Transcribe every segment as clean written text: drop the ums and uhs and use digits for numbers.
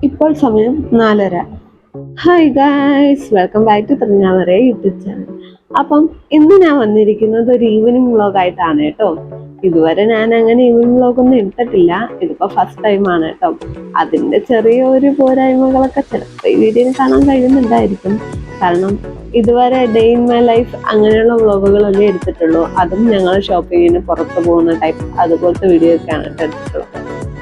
ഇപ്പോൾ സമയം 4:30. Hi guys, welcome back to തൃഞ്ഞാവര യൂട്യൂബ് ചാനൽ. അപ്പം ഇന്ന് ഞാൻ വന്നിരിക്കുന്നത് ഒരു ഈവനിങ് വ്ളോഗായിട്ടാണ് കേട്ടോ. ഇതുവരെ ഞാൻ അങ്ങനെ ഈവനിങ് വ്ളോഗൊന്നും ഇട്ടിട്ടില്ല. ഇതിപ്പോ ഫസ്റ്റ് ടൈമാണ് കേട്ടോ. അതിന്റെ ചെറിയൊരു പോരായ്മകളൊക്കെ ചിലപ്പോൾ ഈ വീഡിയോയിൽ കാണാൻ കഴിയുന്നുണ്ടായിരിക്കും. കാരണം ഇതുവരെ ഡേ ഇൻ മൈ ലൈഫ് അങ്ങനെയുള്ള വ്ളോഗുകളല്ലേ എടുത്തിട്ടുള്ളൂ. അതും ഞങ്ങൾ ഷോപ്പിങ്ങിന് പുറത്ത് പോകുന്ന ടൈപ്പ് അതുപോലത്തെ വീഡിയോ ഒക്കെയാണ് എടുത്തിട്ടുള്ളത്.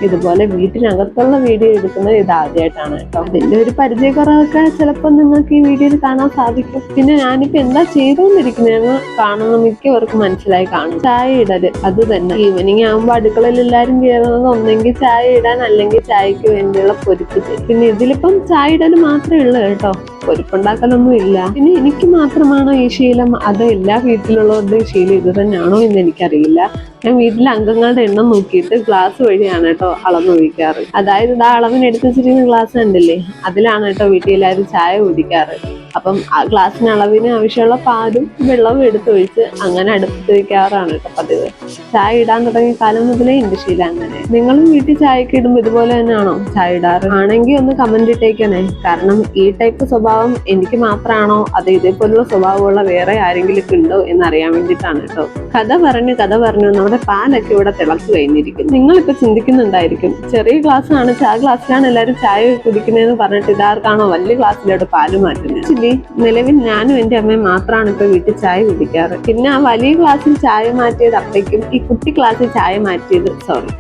ഇതുപോലെ വീട്ടിനകത്തുള്ള വീഡിയോ എടുക്കുന്നത് ഇതാദ്യമായിട്ടാണ് കേട്ടോ. അതിന്റെ ഒരു പരിചയക്കുറവൊക്കെ ചിലപ്പോൾ നിങ്ങൾക്ക് ഈ വീഡിയോയിൽ കാണാൻ സാധിക്കും. പിന്നെ ഞാനിപ്പോ എന്താ ചെയ്തുകൊണ്ടിരിക്കുന്നതെന്ന് കാണുന്ന മിക്കവർക്കും മനസ്സിലായി കാണും. ചായ ഇടല് അത് തന്നെ. ഈവനിങ് ആകുമ്പോൾ അടുക്കളയിൽ എല്ലാവരും കയറുന്നത് ഒന്നെങ്കിൽ ചായ ഇടാൻ, അല്ലെങ്കിൽ ചായക്ക് വേണ്ടിയുള്ള പൊരിപ്പ് ചെയ്യും. പിന്നെ ഇതിലിപ്പം ചായ ഇടല് മാത്രമേ ഉള്ളൂ കേട്ടോ, പൊരിപ്പുണ്ടാക്കലൊന്നും ഇല്ല. പിന്നെ എനിക്ക് മാത്രമാണോ ഈ ശീലം, അത് എല്ലാ വീട്ടിലുള്ളവരുടെ ശീലം ഇത് തന്നെയാണോ എന്ന് എനിക്കറിയില്ല. ഞാൻ വീട്ടിലെ അംഗങ്ങളുടെ എണ്ണം നോക്കിയിട്ട് ഗ്ലാസ് വഴിയാണ് കേട്ടോ അളന്നൊഴിക്കാറ്. അതായത് ഇതാ അളവിന് എടുത്ത് വെച്ചിരിക്കുന്ന ഗ്ലാസ് കണ്ടില്ലേ, അതിലാണ് കേട്ടോ വീട്ടിൽ എല്ലാവരും ചായ കുടിക്കാറ്. അപ്പം ആ ഗ്ലാസ്സിന് അളവിന് ആവശ്യമുള്ള പാലും വെള്ളവും എടുത്തൊഴിച്ച് അങ്ങനെ അടുപ്പത്ത് വയ്ക്കാറാണ് കേട്ടോ പതിവ്. ചായ ഇടാൻ തുടങ്ങിയ കാലം മുതലേ എന്റെ ശീലം അങ്ങനെ. നിങ്ങളും വീട്ടിൽ ചായക്ക് ഇടുമ്പോൾ ഇതുപോലെ തന്നെയാണോ ചായ ഇടാറ്? ആണെങ്കിൽ ഒന്ന് കമന്റ് ഇട്ടേക്കണേ. കാരണം ഈ ടൈപ്പ് സ്വഭാവം എനിക്ക് മാത്രമാണോ, അത് ഇതേപോലുള്ള സ്വഭാവമുള്ള വേറെ ആരെങ്കിലും ഉണ്ടോ എന്നറിയാൻ വേണ്ടിയിട്ടാണ് കേട്ടോ. കഥ പറഞ്ഞു നമ്മുടെ പാലൊക്കെ ഇവിടെ തിളച്ചു കഴിഞ്ഞിരിക്കും. നിങ്ങളിപ്പോ ചിന്തിക്കുന്നുണ്ടായിരിക്കും, ചെറിയ ഗ്ലാസ് ആണ്, ആ ഗ്ലാസ്സിലാണ് എല്ലാവരും ചായ കുടിക്കുന്നതെന്ന് പറഞ്ഞിട്ട് ഇതാർക്കാണോ വലിയ ഗ്ലാസ്സിലോട്ട് പാല് മാറ്റുന്നത്? നിലവിൽ ഞാനും എന്റെ അമ്മയും മാത്രമാണ് ഇപ്പൊ വീട്ടിൽ ചായ കുടിക്കാറ്. പിന്നെ ആ വലിയ ഗ്ലാസ്സിൽ ചായ മാറ്റിയത് അപ്പയ്ക്കും, ഈ കുട്ടി ഗ്ലാസ്സിൽ ചായ മാറ്റിയത്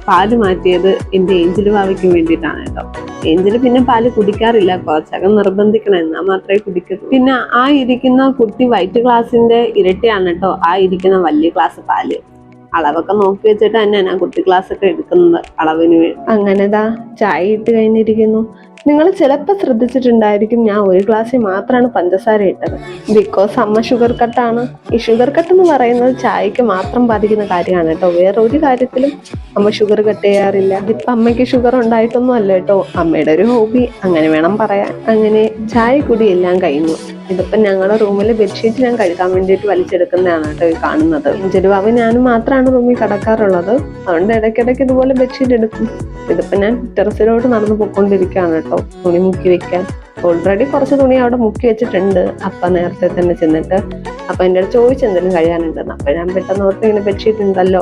പാല് മാറ്റിയത് എന്റെ ഏഞ്ചല് ഭാവയ്ക്കും വേണ്ടിയിട്ടാണ് കേട്ടോ. ഏഞ്ചല് പിന്നെ പാല് കുടിക്കാറില്ല, കുറച്ചകം നിർബന്ധിക്കണം, എന്നാൽ മാത്രമേ കുടിക്കൂ. പിന്നെ ആ ഇരിക്കുന്ന കുട്ടി വൈറ്റ് ഗ്ലാസിന്റെ ഇരട്ടിയാണ് കേട്ടോ ആ ഇരിക്കുന്ന വലിയ ഗ്ലാസ് പാല്. അളവൊക്കെ നോക്കി വെച്ചിട്ട് തന്നെ ഞാൻ കുട്ടി ഗ്ലാസ് ഒക്കെ എടുക്കുന്നത് അളവിന് വേണ്ടി. അങ്ങനെതാ ചായ ഇട്ട് കഴിഞ്ഞിരിക്കുന്നു. നിങ്ങൾ ചിലപ്പോൾ ശ്രദ്ധിച്ചിട്ടുണ്ടായിരിക്കും, ഞാൻ ഒരു ഗ്ലാസ്സിൽ മാത്രമാണ് പഞ്ചസാര ഇട്ടത്. ബിക്കോസ് അമ്മ ഷുഗർ കട്ടാണ്. ഈ ഷുഗർ കട്ട് എന്ന് പറയുന്നത് ചായക്ക് മാത്രം ബാധിക്കുന്ന കാര്യമാണ് കേട്ടോ. വേറെ ഒരു കാര്യത്തിലും അമ്മ ഷുഗർ കട്ട് ചെയ്യാറില്ല. ഇതിപ്പോ അമ്മയ്ക്ക് ഷുഗർ ഉണ്ടായിട്ടൊന്നും അല്ല കേട്ടോ, അമ്മയുടെ ഒരു ഹോബി അങ്ങനെ വേണം പറയാൻ. അങ്ങനെ ചായ കുടി എല്ലാം കഴിഞ്ഞു. ഇതിപ്പോ ഞങ്ങളുടെ റൂമിലെ ബെഡ്ഷീറ്റ് ഞാൻ കഴുകാൻ വേണ്ടിയിട്ട് വലിച്ചെടുക്കുന്നതാണ് കേട്ടോ ഈ കാണുന്നത്. ജലുവാവ് ഞാനും മാത്രമാണ് റൂമിൽ കിടക്കാറുള്ളത്, അതുകൊണ്ട് ഇടയ്ക്കിടയ്ക്ക് ഇതുപോലെ ബെഡ്ഷീറ്റ് എടുക്കും. ഇതിപ്പോ ഞാൻ ടെറസിലോട്ട് നടന്ന് പോയിക്കൊണ്ടിരിക്കുകയാണ് കേട്ടോ തുണി മുക്കി വെക്കാൻ. ഓൾറെഡി കുറച്ച് തുണി അവിടെ മുക്കി വെച്ചിട്ടുണ്ട് അപ്പ നേരത്തെ തന്നെ ചെന്നിട്ട്. അപ്പൊ എൻ്റെ അടുത്ത് ചോദിച്ചെന്തെങ്കിലും കഴിയാനുണ്ടെന്ന്. അപ്പൊ ഞാൻ പെട്ടെന്ന് ഓർത്ത് ഇങ്ങനെ ബെഡ്ഷീറ്റ് ഉണ്ടല്ലോ,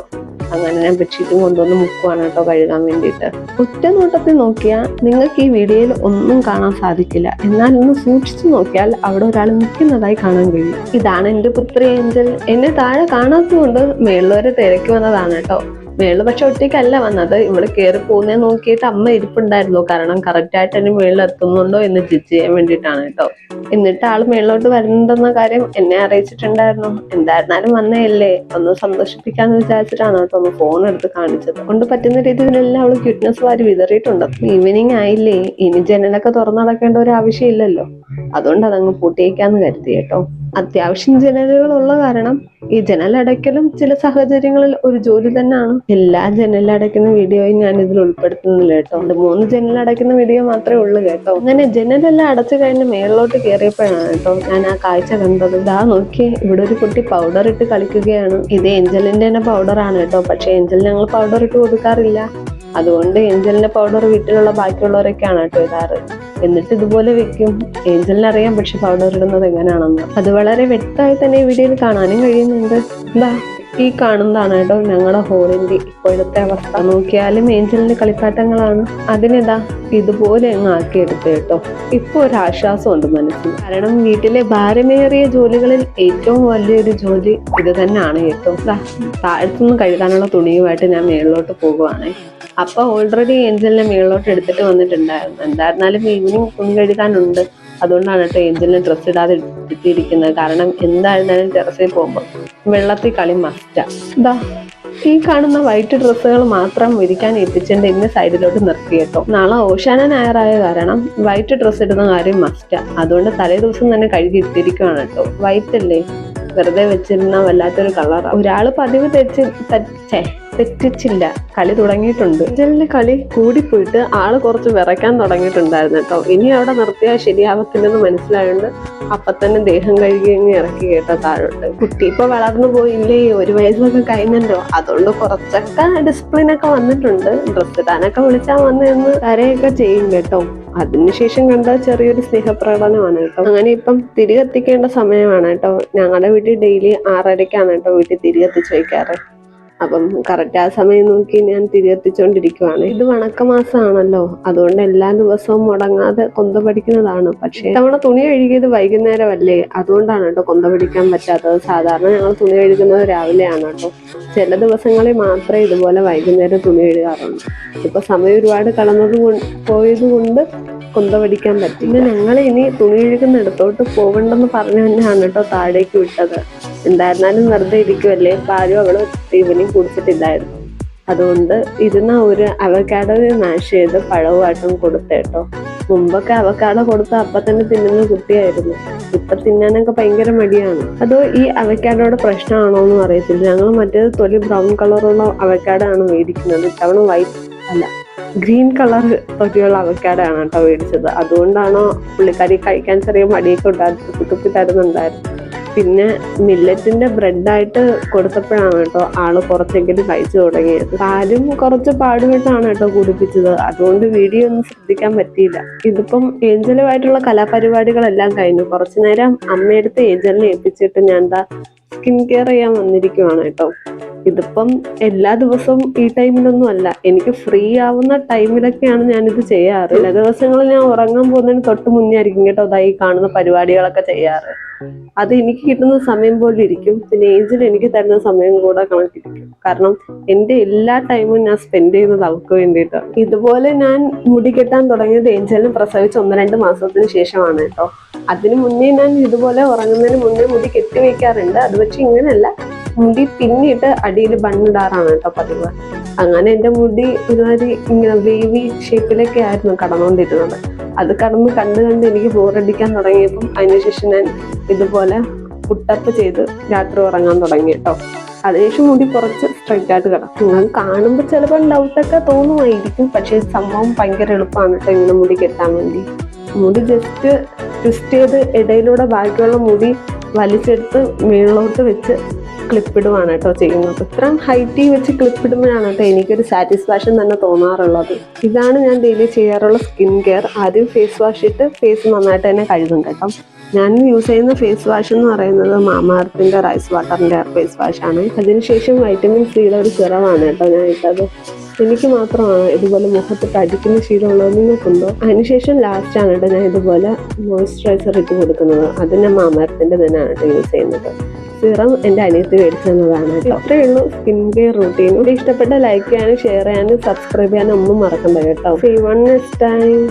അങ്ങനെ ഞാൻ ബെഡ്ഷീറ്റും കൊണ്ടുവന്ന് മുക്കുവാണ് കേട്ടോ കഴുകാൻ വേണ്ടിയിട്ട്. ഒറ്റ നോട്ടത്തിൽ നോക്കിയാൽ നിങ്ങൾക്ക് ഈ വീഡിയോയിൽ ഒന്നും കാണാൻ സാധിക്കില്ല, എന്നാൽ ഒന്ന് സൂക്ഷിച്ചു നോക്കിയാൽ അവിടെ ഒരാൾ നിൽക്കുന്നതായി കാണാൻ കഴിയും. ഇതാണ് എൻ്റെ പുത്രി ഏഞ്ചൽ. എന്നെ താഴെ കാണാത്തത് കൊണ്ട് മേളിൽ തിരക്കി വന്നതാണ് കേട്ടോ. മേളിൽ പക്ഷെ ഒറ്റയ്ക്കല്ല വന്നത്, ഇവിടെ കയറി പോകുന്നേ നോക്കിയിട്ട് അമ്മ ഇരിപ്പുണ്ടായിരുന്നു. കാരണം കറക്റ്റ് ആയിട്ട് എന്നെ മേളിൽ എത്തുന്നുണ്ടോ എന്ന് ചെക്ക് ചെയ്യാൻ വേണ്ടിയിട്ടാണ് കേട്ടോ. എന്നിട്ട് ആള് മേളിലോട്ട് വരുന്നുണ്ടെന്ന കാര്യം എന്നെ അറിയിച്ചിട്ടുണ്ടായിരുന്നു. എന്തായിരുന്നാലും വന്നേയല്ലേ, ഒന്ന് സന്തോഷിപ്പിക്കാന്ന് വിചാരിച്ചിട്ടാണ് കേട്ടോ ഒന്ന് ഫോൺ എടുത്ത് കാണിച്ചത്. കൊണ്ട് പറ്റുന്ന രീതിയിലെല്ലാം അവള് ക്യൂട്ട്നെസ് വാരി വിതറിയിട്ടുണ്ട്. ഈവനിങ് ആയില്ലേ, ഇനി ജനലൊക്കെ തുറന്നടക്കേണ്ട ഒരു ആവശ്യമില്ലല്ലോ, അതുകൊണ്ട് അതങ്ങ് പൂട്ടിയേക്കാന്ന് കരുതി കേട്ടോ. അത്യാവശ്യം ജനലുകളുള്ള കാരണം ഈ ജനലടയ്ക്കലും ചില സാഹചര്യങ്ങളിൽ ഒരു ജോലി തന്നെയാണ്. എല്ലാ ജനലടയ്ക്കുന്ന വീഡിയോയും ഞാൻ ഇതിൽ ഉൾപ്പെടുത്തുന്നില്ല കേട്ടോ. 3 ജനലടയ്ക്കുന്ന വീഡിയോ മാത്രമേ ഉള്ളൂ കേട്ടോ. അങ്ങനെ ജനലെല്ലാം അടച്ചു കഴിഞ്ഞ് മേളിലോട്ട് കയറിയപ്പോഴാണ് കേട്ടോ ഞാൻ ആ കാഴ്ച കണ്ടത്. ഇതാ നോക്കിയേ, ഇവിടെ ഒരു കുട്ടി പൗഡർ ഇട്ട് കളിക്കുകയാണ്. ഇത് ഏഞ്ചലിന്റെ തന്നെ പൗഡറാണ് കേട്ടോ, പക്ഷെ ഏഞ്ചൽ ഞങ്ങൾ പൗഡർ ഇട്ട് കൊടുക്കാറില്ല. അതുകൊണ്ട് ഏഞ്ചലിന്റെ പൗഡർ വീട്ടിലുള്ള ബാക്കിയുള്ളവരൊക്കെയാണ് കേട്ടോ ഇടാറ്. എന്നിട്ട് ഇതുപോലെ വെക്കും. ഏഞ്ചലിന് അറിയാം പക്ഷെ പൗഡർ ഇടുന്നത് എങ്ങനെയാണെന്ന്. അത് വളരെ വ്യക്തമായി തന്നെ ഈ വീഡിയോയിൽ കാണാനും കഴിയുന്നുണ്ട്. എന്താ ഈ കാണുന്നതാണ് കേട്ടോ ഞങ്ങളുടെ ഹോളിന്റെ ഇപ്പോഴത്തെ അവസ്ഥ. നോക്കിയാലും ഏഞ്ചലിന്റെ കളിപ്പാട്ടങ്ങളാണ്. അതിനിതാ ഇതുപോലെ അങ്ങ് ആക്കിയെടുത്ത് കേട്ടോ. ഇപ്പൊ ഒരു ആശ്വാസമുണ്ട് മനസ്സിൽ. കാരണം വീട്ടിലെ ഭാരമേറിയ ജോലികളിൽ ഏറ്റവും വലിയൊരു ജോലി ഇത് തന്നെയാണ് കേട്ടോ. താഴത്തുനിന്ന് കഴുകാനുള്ള തുണിയുമായിട്ട് ഞാൻ മേളിലോട്ട് പോകുവാണേ. അപ്പൊ ഓൾറെഡി ഏഞ്ചലിനെ മേളിലോട്ട് എടുത്തിട്ട് വന്നിട്ടുണ്ടായിരുന്നു. എന്തായിരുന്നാലും ഈവനിങ് തുണി കഴുകാനുണ്ട്, അതുകൊണ്ടാണ് കേട്ടോ ഏഞ്ചലിന് ഡ്രസ്സ് ഇടാതെ എടുത്തിരിക്കുന്നത്. കാരണം എന്തായിരുന്നാലും ടെറസിൽ പോകുമ്പോൾ വെള്ളത്തിൽ കളി മസ്റ്റാ. ഇതാ ഈ കാണുന്ന വൈറ്റ് ഡ്രസ്സുകൾ മാത്രം വിരിക്കാൻ എത്തിച്ചെന്റെ ഇന്ന് സൈഡിലോട്ട് നിർത്തി കേട്ടോ. നാളെ ഓശാന ഞായറായ കാരണം വൈറ്റ് ഡ്രസ്സ് ഇടുന്ന കാര്യം മസ്റ്റാ. അതുകൊണ്ട് തലേ ദിവസം തന്നെ കഴുകി ഇട്ടിരിക്കുകയാണ് കേട്ടോ. വൈറ്റ് അല്ലേ, വെറുതെ വെച്ചിരുന്ന വല്ലാത്തൊരു കളറാ. ഒരാള് പതിവ് തെറ്റിച്ചില്ല, കളി തുടങ്ങിയിട്ടുണ്ട്. ഏഞ്ചലിന്റെ കളി കൂടിപ്പോയിട്ട് ആള് കുറച്ച് വിറയ്ക്കാൻ തുടങ്ങിയിട്ടുണ്ടായിരുന്നു കേട്ടോ. ഇനി അവിടെ നിർത്തിയാൽ ശരിയാവത്തില്ലെന്ന് മനസ്സിലായോണ്ട് അപ്പൊ തന്നെ ദേഹം കഴുകി അങ്ങ് ഇറക്കി കേട്ടോ താഴോട്ട്. കുട്ടി ഇപ്പൊ വളർന്നു പോയില്ലേ, 1 വയസ്സൊക്കെ കഴിഞ്ഞല്ലോ, അതുകൊണ്ട് കുറച്ചൊക്കെ ഡിസിപ്ലിൻ ഒക്കെ വന്നിട്ടുണ്ട്. ഡ്രസ്സ് ഇടാനൊക്കെ വിളിച്ചാൽ വന്ന് നിന്ന് കരയൊക്കെ ചെയ്യും കേട്ടോ. അതിനുശേഷം കണ്ട ചെറിയൊരു സ്നേഹപ്രകടനമാണ് കേട്ടോ. അങ്ങനെ ഇപ്പം തിരി കത്തിക്കേണ്ട സമയമാണ് കേട്ടോ. ഞങ്ങളുടെ വീട്ടിൽ ഡെയിലി 6:30-ക്കാണ് കേട്ടോ വീട്ടിൽ തിരി കത്തിച്ച് വയ്ക്കാറ്. അപ്പം കറക്റ്റ് ആ സമയം നോക്കി ഞാൻ തിരി കത്തിച്ചുകൊണ്ടിരിക്കുവാണ്. ഇത് വണക്കമാസമാണല്ലോ, അതുകൊണ്ട് എല്ലാ ദിവസവും മുടങ്ങാതെ കൊന്ത പഠിക്കുന്നതാണ്. പക്ഷേ തവണ തുണി കഴുകിയത് വൈകുന്നേരമല്ലേ, അതുകൊണ്ടാണ് കേട്ടോ കൊന്ത പിടിക്കാൻ പറ്റാത്തത്. സാധാരണ ഞങ്ങൾ തുണി കഴുകുന്നത് രാവിലെയാണ് കേട്ടോ. ചില ദിവസങ്ങളിൽ മാത്രമേ ഇതുപോലെ വൈകുന്നേരം തുണി കഴുകാറുള്ളൂ. ഇപ്പൊ സമയം ഒരുപാട് പോയത് കൊണ്ട് കൊന്ത പഠിക്കാൻ പറ്റി. പിന്നെ ഞങ്ങൾ ഇനി തുണി കഴുകുന്നിടത്തോട്ട് പോകണ്ടെന്ന് പറഞ്ഞു തന്നെയാണ് കേട്ടോ താഴേക്ക് വിട്ടത്. എന്തായിരുന്നാലും വെറുതെ ഇരിക്കുമല്ലേ, പാലും അവള് ഈവനിങ് കുടിച്ചിട്ടില്ലായിരുന്നു. അതുകൊണ്ട് ഇരുന്ന ഒരു അവക്കാഡോ മാഷ് ചെയ്ത് പഴവുമായിട്ടും കൊടുത്തേട്ടോ. മുമ്പൊക്കെ അവക്കാഡോ കൊടുത്ത അപ്പൊ തന്നെ തിന്നുന്ന കുട്ടിയായിരുന്നു. ഇപ്പൊ തിന്നാനൊക്കെ ഭയങ്കര മടിയാണ്. അതോ ഈ അവക്കാഡോയുടെ പ്രശ്നമാണോ എന്നും അറിയത്തില്ല. ഞങ്ങൾ മറ്റേത് തൊലി ബ്രൗൺ കളറുള്ള അവക്കാഡോ ആണ് മേടിക്കുന്നത്. ഇത്തവണ വൈറ്റ് അല്ല, ഗ്രീൻ കളർ തൊലിയുള്ള അവക്കാഡോ ആണ് കേട്ടോ മേടിച്ചത്. അതുകൊണ്ടാണോ പുള്ളിക്കാരി കഴിക്കാൻ ചെറിയ മടിയൊക്കെ കുത്തി തരുന്നുണ്ടായിരുന്നു. പിന്നെ മില്ലറ്റിന്റെ ബ്രെഡായിട്ട് കൊടുത്തപ്പോഴാണ് കേട്ടോ ആള് കുറച്ചെങ്കിലും കഴിച്ചു തുടങ്ങിയത്. പാലും കുറച്ച് പാടുപെട്ടാണ് കേട്ടോ കുടിപ്പിച്ചത്. അതുകൊണ്ട് വീഡിയോ ഒന്നും ശ്രദ്ധിക്കാൻ പറ്റിയില്ല. ഇതിപ്പം ഏഞ്ചലുമായിട്ടുള്ള കലാപരിപാടികളെല്ലാം കഴിഞ്ഞു. കുറച്ചു നേരം അമ്മയെടുത്ത് ഏഞ്ചലിനെ ഏൽപ്പിച്ചിട്ട് ഞാൻ എന്താ സ്കിൻ കെയർ ചെയ്യാൻ വന്നിരിക്കുവാണ് കേട്ടോ. ഇതിപ്പം എല്ലാ ദിവസവും ഈ ടൈമിലൊന്നും അല്ല, എനിക്ക് ഫ്രീ ആവുന്ന ടൈമിലൊക്കെയാണ് ഞാനിത് ചെയ്യാറ്. ചില ദിവസങ്ങളിൽ ഞാൻ ഉറങ്ങാൻ പോകുന്നതിന് തൊട്ട് മുന്നേ ആയിരിക്കും കേട്ടോ ഈ കാണുന്ന പരിപാടികളൊക്കെ ചെയ്യാറ്. അത് എനിക്ക് കിട്ടുന്ന സമയം പോലെ ഇരിക്കും. പിന്നെ ഏഞ്ചൽ എനിക്ക് തരുന്ന സമയം കൂടെ കണക്കിരിക്കും. കാരണം എന്റെ എല്ലാ ടൈമും ഞാൻ സ്പെൻഡ് ചെയ്യുന്നത് അവൾക്ക് വേണ്ടിയിട്ടാണ്. ഇതുപോലെ ഞാൻ മുടി കെട്ടാൻ തുടങ്ങിയത് ഏഞ്ചലിന് പ്രസവിച്ച് 1-2 മാസത്തിന് ശേഷമാണ് കേട്ടോ. അതിനു മുന്നേ ഞാൻ ഇതുപോലെ ഉറങ്ങുന്നതിന് മുന്നേ മുടി കെട്ടി വെക്കാറുണ്ട്. അത് പക്ഷെ ഇങ്ങനെയല്ല, മുടി പിന്നിട്ട് അടിയിൽ ബണ്ണിടാറാണ് കേട്ടോ പതിവ്. അങ്ങനെ എൻ്റെ മുടി ഒരുമാതിരി ഇങ്ങനെ വേവി ഷേപ്പിലൊക്കെ ആയിരുന്നു കടന്നുകൊണ്ടിരുന്നത്. അത് കണ്ട് എനിക്ക് ബോറടിക്കാൻ തുടങ്ങിയപ്പം അതിനുശേഷം ഞാൻ ഇതുപോലെ പുട്ടപ്പ് ചെയ്ത് രാത്രി ഉറങ്ങാൻ തുടങ്ങി കേട്ടോ. അതിനുശേഷം മുടി കുറച്ച് സ്ട്രൈറ്റ് ആയിട്ട് കിടക്കും. നിങ്ങൾ കാണുമ്പോൾ ചിലപ്പോൾ ഡൗട്ടൊക്കെ തോന്നുമായിരിക്കും, പക്ഷേ സംഭവം ഭയങ്കര എളുപ്പമാണ് കേട്ടോ ഇങ്ങനെ മുടി കെട്ടാൻ വേണ്ടി. മുടി ജസ്റ്റ് ട്വിസ്റ്റ് ചെയ്ത് ഇടയിലൂടെ ബാക്കിയുള്ള മുടി വലിച്ചെടുത്ത് മേളിലോട്ട് വെച്ച് ക്ലിപ്പിടുവാണ് കേട്ടോ ചെയ്യുന്നത്. ഇത്രയും ഹൈറ്റിൽ വെച്ച് ക്ലിപ്പിടുമ്പോഴാണ് കേട്ടോ എനിക്കൊരു സാറ്റിസ്ഫാക്ഷൻ തന്നെ തോന്നാറുള്ളത്. ഇതാണ് ഞാൻ ഡെയിലി ചെയ്യാറുള്ള സ്കിൻ കെയർ. ആദ്യം ഫേസ് വാഷ് ഇട്ട് ഫേസ് നന്നായിട്ട് തന്നെ കഴുകും കേട്ടോ. ഞാൻ യൂസ് ചെയ്യുന്ന ഫേസ് വാഷ് എന്ന് പറയുന്നത് മാമാഅർത്തിന്റെ റൈസ് വാട്ടറിന്റെ ഫേസ് വാഷ് ആണ്. അതിനുശേഷം വൈറ്റമിൻ സിയുടെ ഒരു സിറമാണ് കേട്ടോ ഞാൻ ഇട്ടത്. എനിക്ക് മാത്രമാണ് ഇതുപോലെ മുഖത്തിട്ട് അടിക്കുന്ന ശീലമുള്ളത്, നിങ്ങൾക്കുണ്ടോ? അതിനുശേഷം ലാസ്റ്റ് ആണ് കേട്ടോ ഞാൻ ഇതുപോലെ മോയ്സ്ചറൈസർ ഇട്ട് കൊടുക്കുന്നത്. അത് ഞാൻ മാമാഅർത്തിന്റെ തന്നെയാണ് കേട്ടോ യൂസ് ചെയ്യുന്നത്. സിറം എൻ്റെ അനിയത്തി മേടിച്ചതാണ് കേട്ടോ. ഇത്രയേ ഉള്ളൂ സ്കിൻ കെയർ റൂട്ടീൻ. ഇഷ്ടപ്പെട്ട ലൈക്ക് ചെയ്യാനും ഷെയർ ചെയ്യാനും സബ്സ്ക്രൈബ് ചെയ്യാനും ഒന്നും മറക്കണ്ട കേട്ടോ. See you next time.